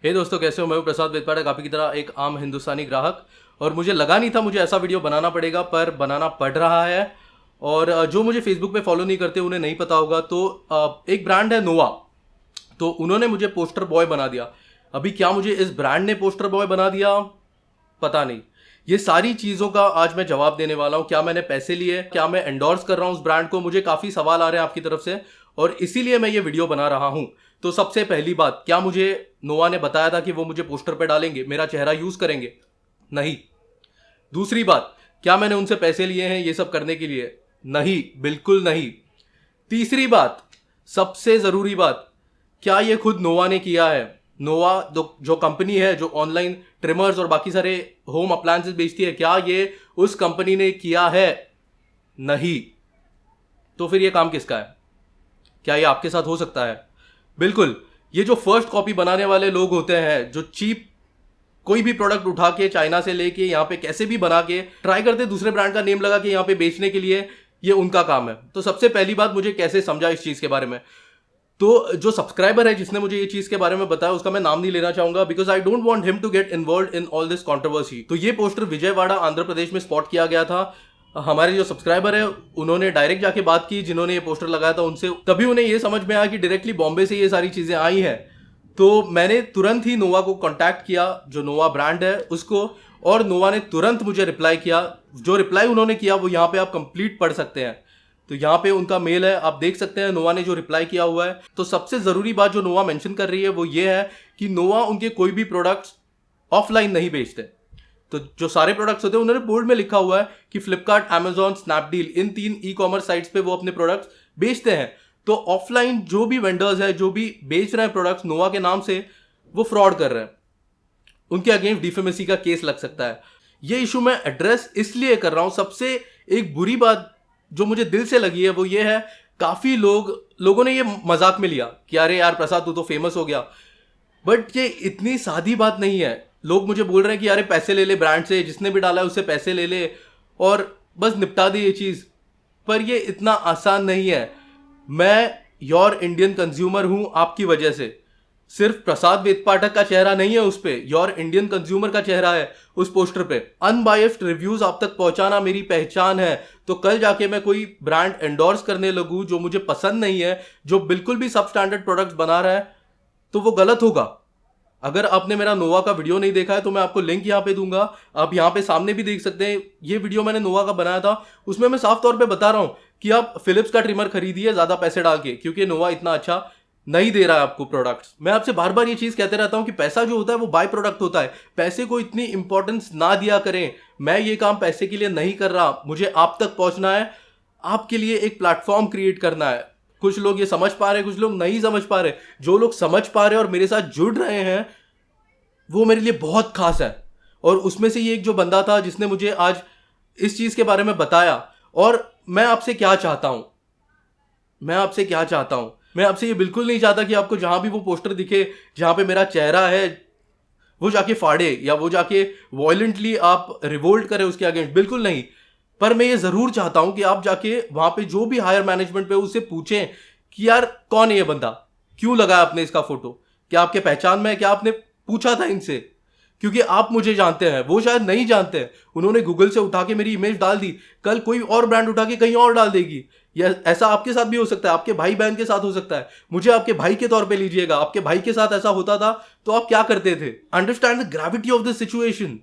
हे दोस्तों, कैसे हो? मैं हूं प्रसाद वेदपाठक, आपकी की तरह एक आम हिंदुस्तानी ग्राहक। और मुझे लगा नहीं था मुझे ऐसा वीडियो बनाना पड़ेगा, पर बनाना पड़ रहा है। और जो मुझे फेसबुक पे फॉलो नहीं करते उन्हें नहीं पता होगा, तो एक ब्रांड है नोवा। तो उन्होंने मुझे पोस्टर बॉय बना दिया। अभी क्या मुझे इस ब्रांड ने पोस्टर बॉय बना दिया, पता नहीं। ये सारी चीज़ों का आज मैं जवाब देने वाला हूँ। क्या मैंने पैसे लिए, क्या मैं एंडोर्स कर रहा हूँ उस ब्रांड को? मुझे काफ़ी सवाल आ रहे हैं आपकी तरफ से, और इसीलिए मैं ये वीडियो बना रहा हूँ। तो सबसे पहली बात, क्या मुझे नोवा ने बताया था कि वो मुझे पोस्टर पे डालेंगे, मेरा चेहरा यूज़ करेंगे? नहीं। दूसरी बात, क्या मैंने उनसे पैसे लिए हैं ये सब करने के लिए? नहीं, बिल्कुल नहीं। तीसरी बात, सबसे ज़रूरी बात, क्या ये खुद नोवा ने किया है? नोवा जो कंपनी है जो ऑनलाइन ट्रिमर्स और बाकी सारे होम अप्लायंसेस बेचती है, क्या ये उस कंपनी ने किया है? नहीं। तो फिर ये काम किसका है? क्या ये आपके साथ हो सकता है? बिल्कुल। ये जो फर्स्ट कॉपी बनाने वाले लोग होते हैं, जो चीप कोई भी प्रोडक्ट उठा के चाइना से लेके यहाँ पे कैसे भी बना के ट्राई करते दूसरे ब्रांड का नेम लगा के यहाँ पे बेचने के लिए, ये उनका काम है। तो सबसे पहली बात, मुझे कैसे समझा इस चीज़ के बारे में? तो जो सब्सक्राइबर है जिसने मुझे ये चीज के बारे में बताया, उसका मैं नाम नहीं लेना चाहूंगा, because I don't want him to get involve in all this controversy. तो ये पोस्टर विजयवाड़ा आंध्र प्रदेश में स्पॉट किया गया था। हमारे जो सब्सक्राइबर है उन्होंने डायरेक्ट जाके बात की, जिन्होंने ये पोस्टर लगाया था उनसे, तभी उन्हें ये समझ में आया कि डायरेक्टली बॉम्बे से ये सारी चीजें आई हैं। तो मैंने तुरंत ही नोवा को कांटेक्ट किया, जो नोवा ब्रांड है उसको, और नोवा ने तुरंत मुझे रिप्लाई किया। जो रिप्लाई उन्होंने किया वो यहाँ पे आप कंप्लीट पढ़ सकते हैं। तो यहाँ पे उनका मेल है, आप देख सकते हैं नोवा ने जो रिप्लाई किया हुआ है। तो सबसे ज़रूरी बात जो नोवा मेंशन कर रही है वो ये है कि नोवा उनके कोई भी प्रोडक्ट्स ऑफलाइन नहीं बेचते। तो जो सारे प्रोडक्ट्स होते हैं उन्होंने बोर्ड में लिखा हुआ है कि फ्लिपकार्ट, अमेजॉन, स्नैपडील, इन 3 ई कॉमर्स साइट्स पे वो अपने प्रोडक्ट्स बेचते हैं। तो ऑफलाइन जो भी वेंडर्स है, जो भी बेच रहे हैं प्रोडक्ट्स नोवा के नाम से, वो फ्रॉड कर रहे हैं। उनके अगेंस्ट डिफेमेसी का केस लग सकता है। ये इशू मैं एड्रेस इसलिए कर रहा हूं। सबसे एक बुरी बात जो मुझे दिल से लगी है वो ये है, काफी लोगों ने ये मजाक में लिया कि अरे यार प्रसाद, तू तो फेमस हो गया। बट ये इतनी सादी बात नहीं है। लोग मुझे बोल रहे हैं कि अरे पैसे ले ले ब्रांड से, जिसने भी डाला है उससे पैसे ले ले और बस निपटा दे ये चीज। पर ये इतना आसान नहीं है। मैं योर इंडियन कंज्यूमर हूं आपकी वजह से। सिर्फ प्रसाद वेदपाठक का चेहरा नहीं है उस पे, योर इंडियन कंज्यूमर का चेहरा है उस पोस्टर पे। अनबायस्ड रिव्यूज आप तक पहुंचाना मेरी पहचान है। तो कल जाके मैं कोई ब्रांड एंडोर्स करने लगूं जो मुझे पसंद नहीं है, जो बिल्कुल भी सब स्टैंडर्ड प्रोडक्ट्स बना रहा है, तो वो गलत होगा। अगर आपने मेरा नोवा का वीडियो नहीं देखा है तो मैं आपको लिंक यहाँ पे दूंगा, आप यहाँ पे सामने भी देख सकते हैं। ये वीडियो मैंने नोवा का बनाया था, उसमें मैं साफ तौर पे बता रहा हूँ कि आप फिलिप्स का ट्रिमर खरीदिए ज्यादा पैसे डाल के, क्योंकि नोवा इतना अच्छा नहीं दे रहा है आपको प्रोडक्ट्स। मैं आपसे बार बार ये चीज कहते रहता हूं कि पैसा जो होता है वो बाय प्रोडक्ट होता है। पैसे को इतनी इंपॉर्टेंस ना दिया करें। मैं ये काम पैसे के लिए नहीं कर रहा, मुझे आप तक पहुंचना है, आपके लिए एक प्लेटफॉर्म क्रिएट करना है। कुछ लोग ये समझ पा रहे हैं, कुछ लोग नहीं समझ पा रहे। जो लोग समझ पा रहे हैं और मेरे साथ जुड़ रहे हैं वो मेरे लिए बहुत खास है। और उसमें से ये एक जो बंदा था जिसने मुझे आज इस चीज के बारे में बताया। और मैं आपसे क्या चाहता हूं, मैं आपसे ये बिल्कुल नहीं चाहता कि आपको जहां भी वो पोस्टर दिखे जहां पे मेरा चेहरा है वो जाके फाड़े या वो जाके वॉयलेंटली आप रिवोल्ट करें उसके अगेंस्ट, बिल्कुल नहीं। पर मैं ये जरूर चाहता हूं कि आप जाके वहां पे जो भी हायर मैनेजमेंट पे उससे पूछें कि यार कौन है ये बंदा, क्यों लगाया आपने इसका फोटो, क्या आपके पहचान में है, क्या आपने पूछा था इनसे? क्योंकि आप मुझे जानते हैं, वो शायद नहीं जानते हैं। उन्होंने गूगल से उठा के मेरी इमेज डाल दी, कल कोई और ब्रांड उठा के कहीं और डाल देगी। या ऐसा आपके साथ भी हो सकता है, आपके भाई बहन के साथ हो सकता है। मुझे आपके भाई के तौर पे लीजिएगा, आपके भाई के साथ ऐसा होता था तो आप क्या करते थे? Understand the gravity of this situation,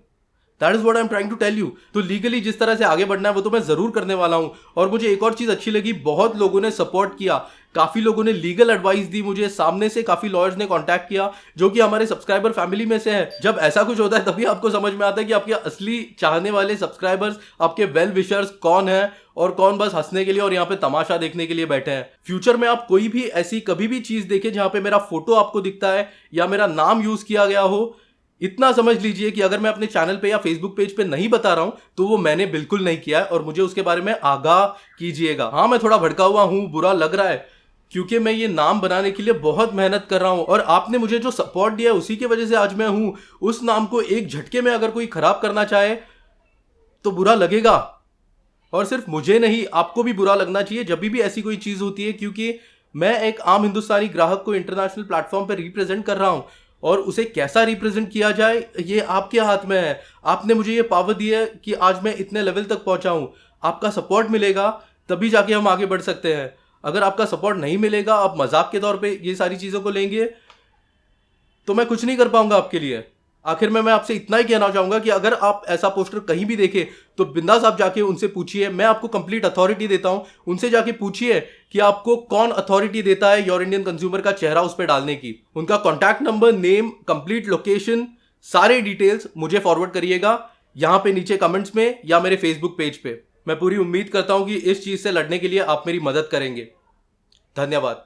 that is what I am trying to tell you. तो लीगली जिस तरह से आगे बढ़ना है वो तो मैं जरूर करने वाला हूं। और मुझे एक और चीज अच्छी लगी, बहुत लोगों ने सपोर्ट किया, काफी लोगों ने लीगल एडवाइस दी मुझे, सामने से काफी लॉयर्स ने कांटेक्ट किया जो कि हमारे सब्सक्राइबर फैमिली में से है। जब ऐसा कुछ होता है तभी आपको समझ में आता है कि आपके असली चाहने वाले सब्सक्राइबर्स, आपके वेल विशर्स कौन है और कौन बस हंसने के लिए और यहाँ पे तमाशा देखने के लिए बैठे हैं। फ्यूचर में आप कोई भी ऐसी कभी भी चीज देखें जहां पे मेरा फोटो आपको दिखता है या मेरा नाम यूज किया गया हो, इतना समझ लीजिए कि अगर मैं अपने चैनल पे या फेसबुक पेज पे नहीं बता रहा हूं तो वो मैंने बिल्कुल नहीं किया है, और मुझे उसके बारे में आगाह कीजिएगा। हाँ, मैं थोड़ा भड़का हुआ हूं, बुरा लग रहा है, क्योंकि मैं ये नाम बनाने के लिए बहुत मेहनत कर रहा हूं और आपने मुझे जो सपोर्ट दिया है उसी की वजह से आज मैं हूं। उस नाम को एक झटके में अगर कोई खराब करना चाहे तो बुरा लगेगा। और सिर्फ मुझे नहीं, आपको भी बुरा लगना चाहिए जब भी ऐसी कोई चीज होती है, क्योंकि मैं एक आम हिंदुस्तानी ग्राहक को इंटरनेशनल प्लेटफॉर्म पर रिप्रेजेंट कर रहा हूं। और उसे कैसा रिप्रेजेंट किया जाए ये आपके हाथ में है। आपने मुझे ये पावर दी है कि आज मैं इतने लेवल तक पहुंचा हूं। आपका सपोर्ट मिलेगा तभी जाके हम आगे बढ़ सकते हैं। अगर आपका सपोर्ट नहीं मिलेगा, आप मजाक के तौर पे ये सारी चीज़ों को लेंगे, तो मैं कुछ नहीं कर पाऊंगा आपके लिए। आखिर में मैं आपसे इतना ही कहना चाहूंगा कि अगर आप ऐसा पोस्टर कहीं भी देखें तो बिंदास आप जाके उनसे पूछिए। मैं आपको कंप्लीट अथॉरिटी देता हूं, उनसे जाके पूछिए कि आपको कौन अथॉरिटी देता है योर इंडियन कंज्यूमर का चेहरा उस पर डालने की। उनका contact number, name, complete location, सारे डिटेल्स मुझे फॉरवर्ड करिएगा यहां पे नीचे कमेंट्स में या मेरे फेसबुक पेज पे। मैं पूरी उम्मीद करता हूं कि इस चीज से लड़ने के लिए आप मेरी मदद करेंगे। धन्यवाद।